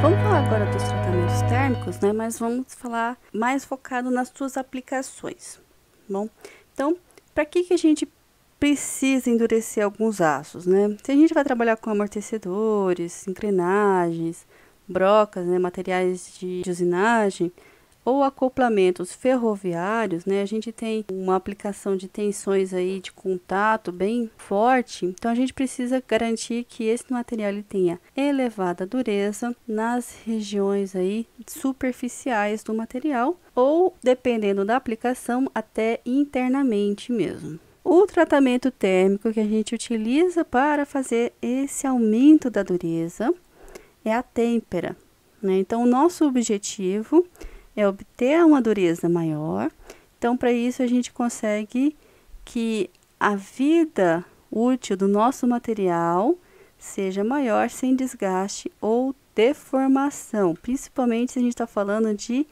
Vamos falar agora dos tratamentos térmicos, né? Mas vamos falar mais focado nas suas aplicações. Bom, então, para que a gente precisa endurecer alguns aços, né? Se a gente vai trabalhar com amortecedores, engrenagens, brocas, né, materiais de usinagem ou acoplamentos ferroviários, né, a gente tem uma aplicação de tensões aí de contato bem forte, então a gente precisa garantir que esse material ele tenha elevada dureza nas regiões aí superficiais do material ou, dependendo da aplicação, até internamente mesmo. O tratamento térmico que a gente utiliza para fazer esse aumento da dureza é a têmpera, né? Então, o nosso objetivo é obter uma dureza maior. Então, para isso, a gente consegue que a vida útil do nosso material seja maior, sem desgaste ou deformação, principalmente se a gente está falando de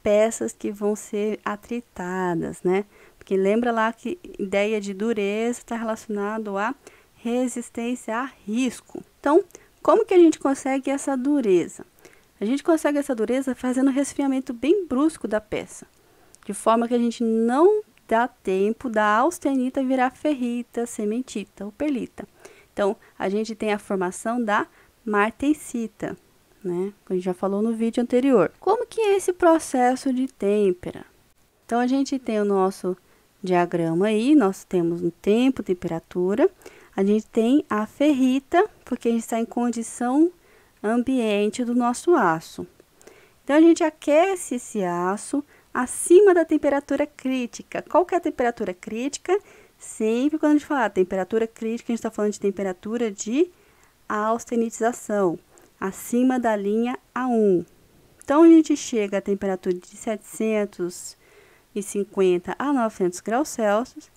peças que vão ser atritadas, né? Porque lembra lá que a ideia de dureza está relacionado à resistência a risco. Então, como que a gente consegue essa dureza? A gente consegue essa dureza fazendo um resfriamento bem brusco da peça, de forma que a gente não dá tempo da austenita virar ferrita, cementita ou perlita. Então, a gente tem a formação da martensita, né? Que a gente já falou no vídeo anterior. Como que é esse processo de têmpera? Então, a gente tem o nosso diagrama aí, nós temos um tempo, temperatura, a gente tem a ferrita, porque a gente está em condição ambiente do nosso aço. Então, a gente aquece esse aço acima da temperatura crítica. Qual que é a temperatura crítica? Sempre quando a gente falar temperatura crítica, a gente está falando de temperatura de austenitização, acima da linha A1. Então, a gente chega à temperatura de 750 a 900 graus Celsius,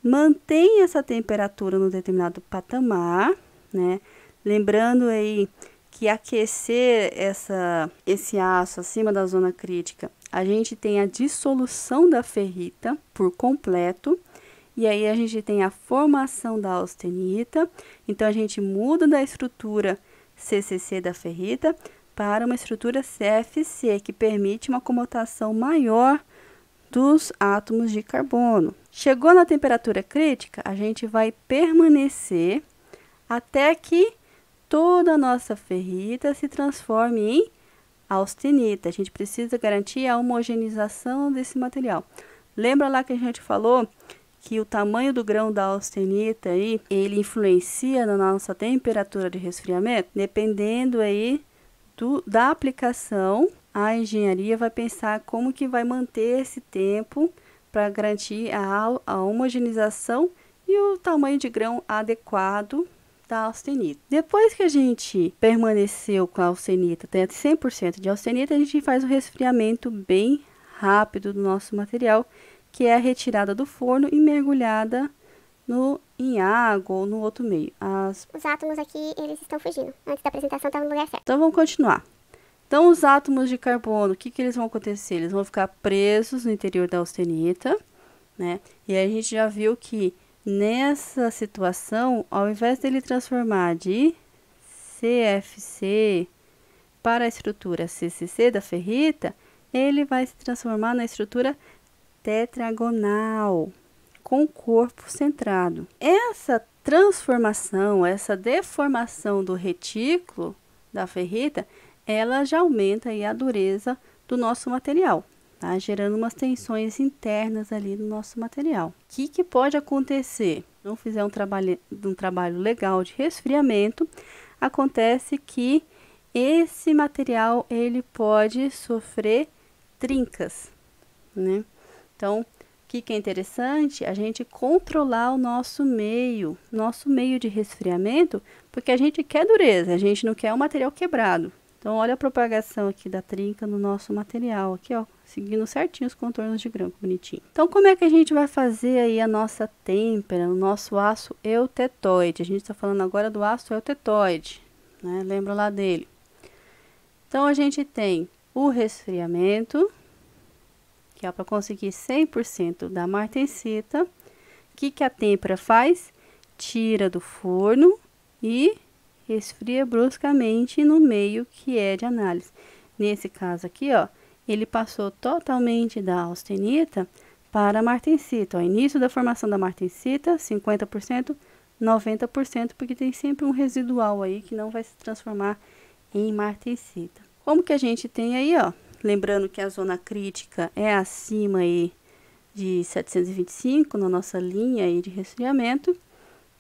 mantém essa temperatura no determinado patamar, né? Lembrando aí que aquecer esse aço acima da zona crítica, a gente tem a dissolução da ferrita por completo, e aí a gente tem a formação da austenita. Então, a gente muda da estrutura CCC da ferrita para uma estrutura CFC, que permite uma commutação maior dos átomos de carbono. Chegou na temperatura crítica, a gente vai permanecer até que toda a nossa ferrita se transforme em austenita. A gente precisa garantir a homogeneização desse material. Lembra lá que a gente falou que o tamanho do grão da austenita aí, ele influencia na nossa temperatura de resfriamento? Dependendo aí da aplicação, a engenharia vai pensar como que vai manter esse tempo para garantir a homogeneização e o tamanho de grão adequado da austenita. Depois que a gente permaneceu com a austenita, tem 100% de austenita, a gente faz o resfriamento bem rápido do nosso material, que é a retirada do forno e mergulhada em água ou no outro meio. Os átomos aqui, eles estão fugindo. Antes da apresentação, estavam no lugar certo. Então, vamos continuar. Então, os átomos de carbono, o que eles vão acontecer? Eles vão ficar presos no interior da austenita, né? E aí a gente já viu que nessa situação, ao invés dele transformar de CFC para a estrutura CCC da ferrita, ele vai se transformar na estrutura tetragonal, com corpo centrado. Essa transformação, essa deformação do retículo da ferrita, ela já aumenta aí a dureza do nosso material, tá? Gerando umas tensões internas ali no nosso material. O que pode acontecer? Se não fizer um trabalho legal de resfriamento, acontece que esse material ele pode sofrer trincas, né? Então, o que é interessante? A gente controlar o nosso meio de resfriamento, porque a gente quer dureza, a gente não quer o material quebrado. Então, olha a propagação aqui da trinca no nosso material, aqui, ó, seguindo certinho os contornos de grão, bonitinho. Então, como é que a gente vai fazer aí a nossa têmpera, o nosso aço eutetoide? A gente está falando agora do aço eutetoide, né? Lembra lá dele. Então, a gente tem o resfriamento, que é para conseguir 100% da martensita. O que a têmpera faz? Tira do forno e resfria bruscamente no meio que é de análise. Nesse caso aqui, ó, ele passou totalmente da austenita para a martensita. O início da formação da martensita, 50%, 90%, porque tem sempre um residual aí que não vai se transformar em martensita. Como que a gente tem aí, ó, lembrando que a zona crítica é acima aí de 725 na nossa linha aí de resfriamento,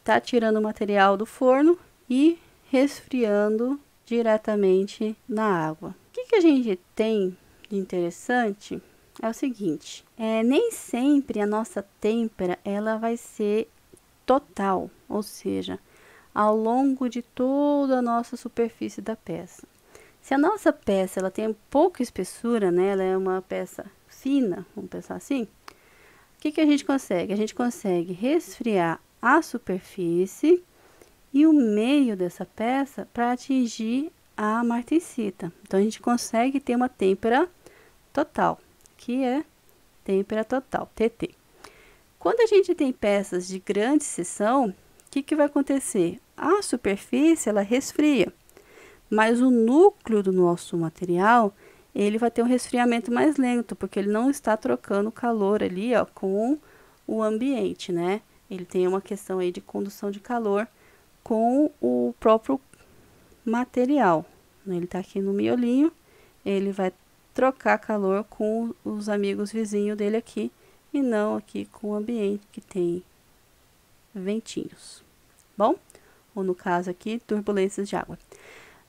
tá tirando o material do forno e resfriando diretamente na água. O que a gente tem de interessante é o seguinte, nem sempre a nossa têmpera ela vai ser total, ou seja, ao longo de toda a nossa superfície da peça. Se a nossa peça ela tem pouca espessura, né, ela é uma peça fina, vamos pensar assim, o que a gente consegue? A gente consegue resfriar a superfície e o meio dessa peça para atingir a martensita. Então, a gente consegue ter uma têmpera total, que é têmpera total, TT. Quando a gente tem peças de grande seção, o que vai acontecer? A superfície, ela resfria, mas o núcleo do nosso material, ele vai ter um resfriamento mais lento, porque ele não está trocando calor ali, ó, com o ambiente, né? Ele tem uma questão aí de condução de calor com o próprio material. Ele tá aqui no miolinho, ele vai trocar calor com os amigos vizinhos dele aqui, e não aqui com o ambiente que tem ventinhos, bom? Ou no caso aqui, turbulências de água.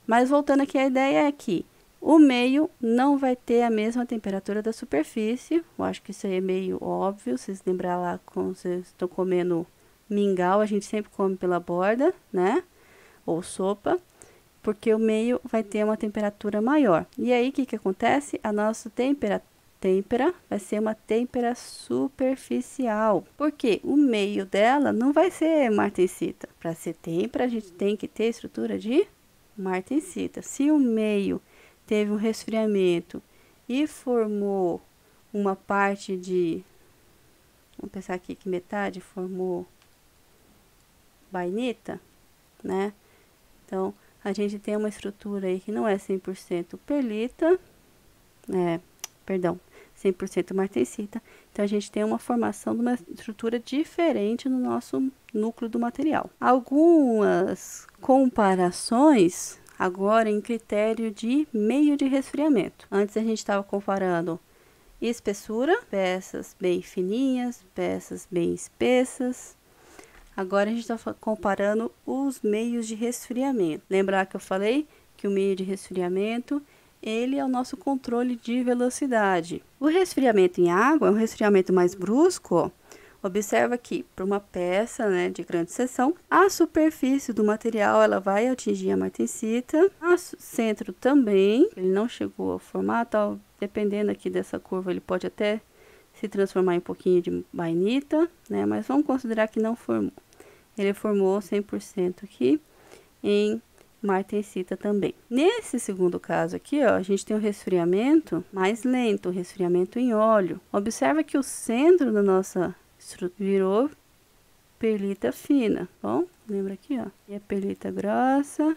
Mas voltando aqui, a ideia é que o meio não vai ter a mesma temperatura da superfície. Eu acho que isso aí é meio óbvio. Vocês lembrar lá quando vocês estão comendo mingau, a gente sempre come pela borda, né? Ou sopa, porque o meio vai ter uma temperatura maior. E aí, o que acontece? A nossa têmpera vai ser uma têmpera superficial, porque o meio dela não vai ser martensita. Para ser têmpera, a gente tem que ter estrutura de martensita. Se o meio teve um resfriamento e formou uma parte de, vamos pensar aqui que metade formou bainita, né? Então, a gente tem uma estrutura aí que não é 100% perlita, 100% martensita. Então, a gente tem uma formação de uma estrutura diferente no nosso núcleo do material. Algumas comparações agora em critério de meio de resfriamento. Antes a gente estava comparando espessura, peças bem fininhas, peças bem espessas. Agora a gente está comparando os meios de resfriamento. Lembrar que eu falei que o meio de resfriamento, ele é o nosso controle de velocidade. O resfriamento em água é um resfriamento mais brusco, ó. Observa que para uma peça, né, de grande seção, a superfície do material ela vai atingir a martensita, o centro também, ele não chegou a formar, tal, dependendo aqui dessa curva, ele pode até se transformar em um pouquinho de bainita, né, mas vamos considerar que não formou. Ele formou 100% aqui em martensita também. Nesse segundo caso aqui, ó, a gente tem um resfriamento mais lento, um resfriamento em óleo. Observa que o centro da nossa virou perlita fina, bom? Lembra aqui, ó, e é perlita grossa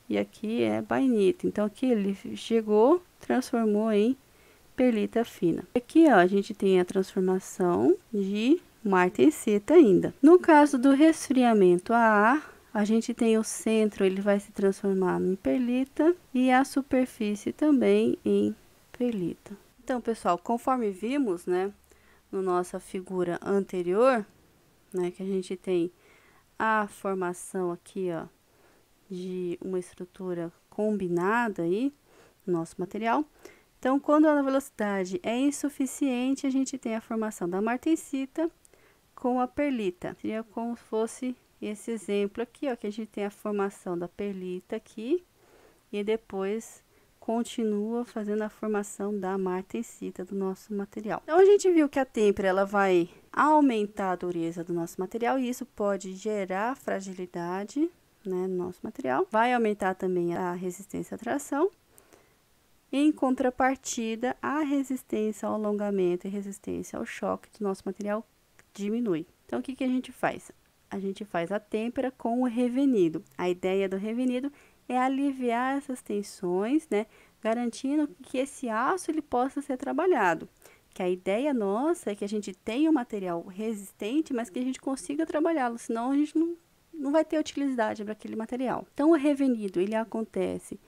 e aqui é bainita. Então aqui ele chegou, transformou em perlita fina. Aqui, ó, a gente tem a transformação de martensita ainda. No caso do resfriamento a ar, a gente tem o centro, ele vai se transformar em perlita e a superfície também em perlita. Então, pessoal, conforme vimos, né, na nossa figura anterior, né, que a gente tem a formação aqui, ó, de uma estrutura combinada aí no nosso material. Então, quando a velocidade é insuficiente, a gente tem a formação da martensita com a perlita. Seria como se fosse esse exemplo aqui, ó, que a gente tem a formação da perlita aqui e depois continua fazendo a formação da martensita do nosso material. Então, a gente viu que a têmpera ela vai aumentar a dureza do nosso material e isso pode gerar fragilidade, né, no nosso material. Vai aumentar também a resistência à tração. Em contrapartida, a resistência ao alongamento e resistência ao choque do nosso material diminui. Então, o que a gente faz? a gente faz a têmpera com o revenido. A ideia do revenido é aliviar essas tensões, né, garantindo que esse aço ele possa ser trabalhado. Que a ideia nossa é que a gente tenha um material resistente, mas que a gente consiga trabalhá-lo, senão a gente não vai ter utilidade para aquele material. Então, o revenido ele acontece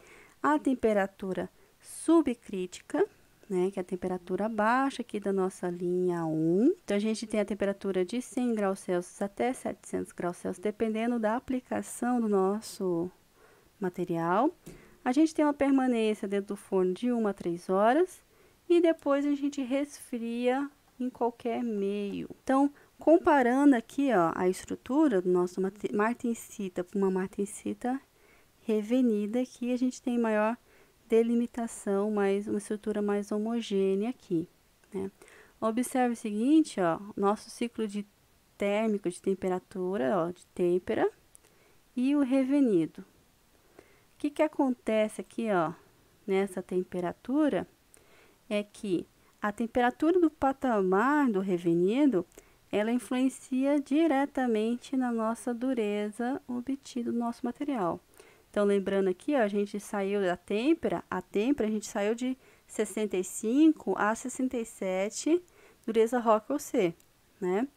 a temperatura subcrítica, né, que é a temperatura baixa aqui da nossa linha 1. Então, a gente tem a temperatura de 100 graus Celsius até 700 graus Celsius, dependendo da aplicação do nosso material. A gente tem uma permanência dentro do forno de 1 a 3 horas e depois a gente resfria em qualquer meio. Então, comparando aqui, ó, a estrutura do nosso martensita para uma martensita revenida, aqui a gente tem maior delimitação, uma estrutura mais homogênea aqui, né? Observe o seguinte, ó, nosso ciclo de térmico de temperatura, ó, de têmpera e o revenido. O que acontece aqui, ó, nessa temperatura é que a temperatura do patamar do revenido, ela influencia diretamente na nossa dureza obtida do nosso material. Então, lembrando aqui, ó, a gente saiu da têmpera, a gente saiu de 65 a 67, dureza Rockwell C, né?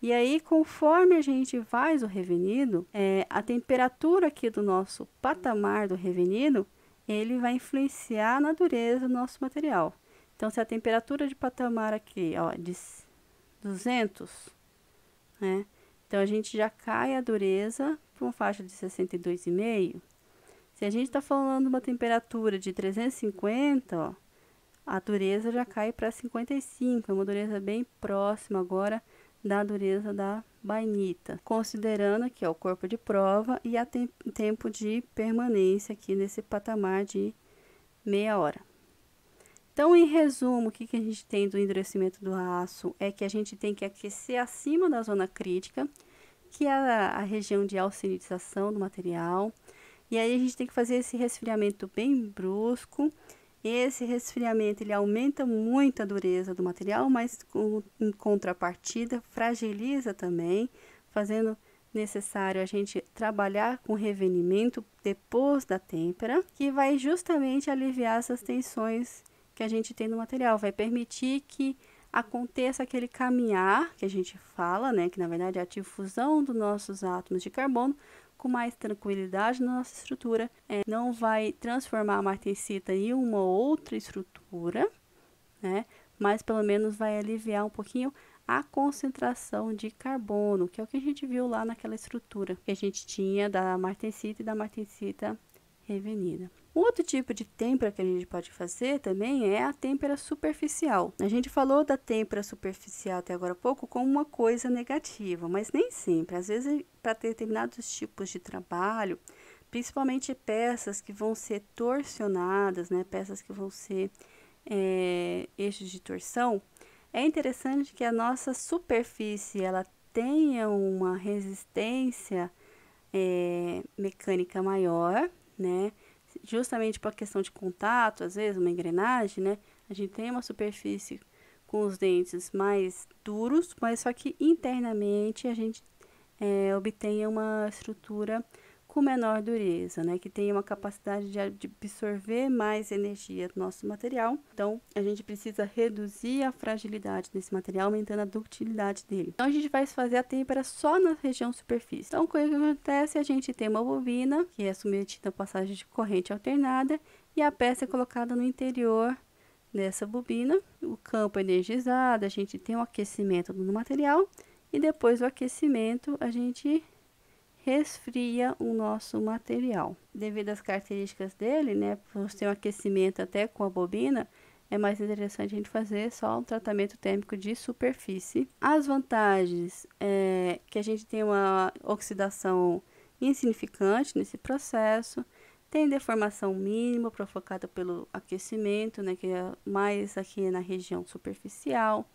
E aí, conforme a gente faz o revenido, a temperatura aqui do nosso patamar do revenido, ele vai influenciar na dureza do nosso material. Então, se a temperatura de patamar aqui, ó, de 200, né? Então, a gente já cai a dureza para uma faixa de 62,5. Se a gente está falando de uma temperatura de 350, ó, a dureza já cai para 55. É uma dureza bem próxima agora da dureza da bainita. Considerando aqui, ó, o corpo de prova e a tempo de permanência aqui nesse patamar de meia hora. Então, em resumo, o que a gente tem do endurecimento do aço é que a gente tem que aquecer acima da zona crítica, que é a região de alcinização do material. E aí a gente tem que fazer esse resfriamento bem brusco. Esse resfriamento ele aumenta muito a dureza do material, mas em contrapartida fragiliza também, fazendo necessário a gente trabalhar com revenimento depois da têmpera, que vai justamente aliviar essas tensões que a gente tem no material, vai permitir que aconteça aquele caminhar que a gente fala, né, que na verdade é a difusão dos nossos átomos de carbono com mais tranquilidade na nossa estrutura. Não vai transformar a martensita em uma outra estrutura, né, mas pelo menos vai aliviar um pouquinho a concentração de carbono, que é o que a gente viu lá naquela estrutura que a gente tinha da martensita e da martensita revenida. Outro tipo de têmpera que a gente pode fazer também é a têmpera superficial. A gente falou da têmpera superficial até agora há pouco como uma coisa negativa, mas nem sempre. Às vezes, para determinados tipos de trabalho, principalmente peças que vão ser torsionadas, né, peças que vão ser eixos de torção, é interessante que a nossa superfície ela tenha uma resistência mecânica maior, né? Justamente por questão de contato, às vezes uma engrenagem, né? A gente tem uma superfície com os dentes mais duros, mas só que internamente a gente obtenha uma estrutura com menor dureza, né? Que tenha uma capacidade de absorver mais energia do nosso material. Então, a gente precisa reduzir a fragilidade desse material, aumentando a ductilidade dele. Então, a gente vai fazer a têmpera só na região superfície. Então, o que acontece? A gente tem uma bobina, que é submetida a passagem de corrente alternada, e a peça é colocada no interior dessa bobina. O campo é energizado, a gente tem um aquecimento do material, e depois do aquecimento, a gente resfria o nosso material. Devido às características dele, né, por ter um aquecimento até com a bobina, é mais interessante a gente fazer só um tratamento térmico de superfície. As vantagens é que a gente tem uma oxidação insignificante nesse processo, tem deformação mínima provocada pelo aquecimento, né, que é mais aqui na região superficial,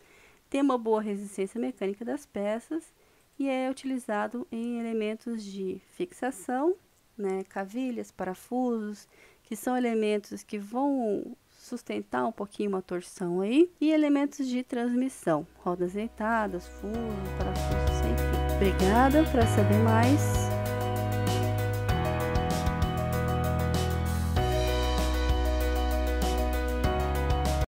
tem uma boa resistência mecânica das peças, e é utilizado em elementos de fixação, né, cavilhas, parafusos, que são elementos que vão sustentar um pouquinho uma torção aí, e elementos de transmissão, rodas deitadas, furos, parafusos sem fio. Obrigada. Para saber mais,